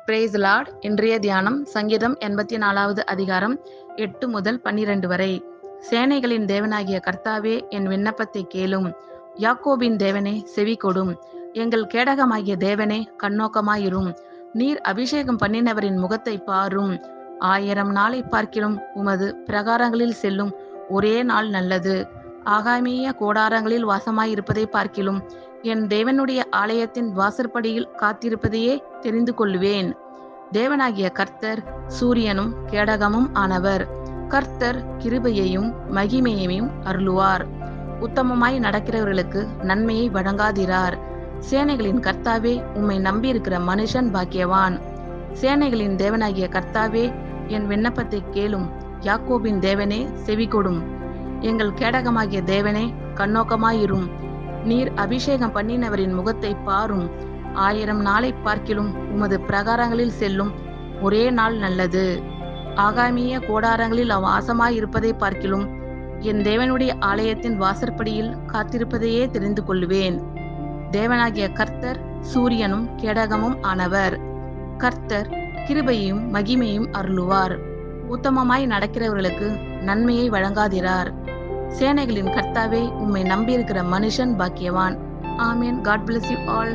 Price Lord. இன்றைய தியானம் சங்கீதம் 84வது அதிகாரம் 8 முதல் 12 வரை. சேனைகளின் தேவனாகிய கர்த்தாவே, என் விண்ணப்பத்தை கேளும். யாக்கோபின் தேவனே, செவி கொடும். எங்கள் கேடகமாகிய தேவனே, கண்ணோக்கமாயிரும். நீர் அபிஷேகம் பண்ணினவரின் முகத்தை பாரும். 1000 நாளை பார்க்கிலும் உமது பிரகாரங்களில் செல்லும் ஒரே நாள் நல்லது. ஆகாமிய கூடாரங்களில் வாசமாயிருப்பதை பார்க்கிலும் என் தேவனுடைய ஆலயத்தின் வாசற்படியில் காத்திருப்பதையே தெரிந்து கொள்வேன். தேவனாகிய கர்த்தர் சூரியனும் கேடகமும் ஆனவர். கர்த்தர் கிருபையையும் மகிமையையும் அருளுவார். உத்தமமாய் நடக்கிறவர்களுக்கு நன்மையை வழங்காதிரார். சேனைகளின் கர்த்தாவே, உம்மை நம்பியிருக்கிற மனுஷன் பாக்கியவான். சேனைகளின் தேவனாகிய கர்த்தாவே, என் விண்ணப்பத்தை கேளும். யாக்கோபின் தேவனே, செவி கொடும். எங்கள் கேடகமாகிய தேவனே, கண்ணோக்கமாயிரும். நீர் அபிஷேகம் பண்ணினவரின் முகத்தை பாரும். 1000 நாளை பார்க்கிலும் உமது பிரகாரங்களில் செல்லும் ஒரே நாள் நல்லது. ஆகாமிய கூடாரங்களில் வாசமாயிருப்பதை பார்க்கிலும் என் தேவனுடைய ஆலயத்தின் வாசற்படியில் காத்திருப்பதையே தெரிந்து கொள்வேன். தேவனாகிய கர்த்தர் சூரியனும் கேடகமும் ஆனவர். கர்த்தர் கிருபையும் மகிமையும் அருளுவார். உத்தமமாய் நடக்கிறவர்களுக்கு நன்மையை வழங்காதிரார். சேனைகளின் கர்த்தாவே, உம்மை நம்பியிருக்கிற மனுஷன் பாக்கியவான். ஆமென். God bless you all.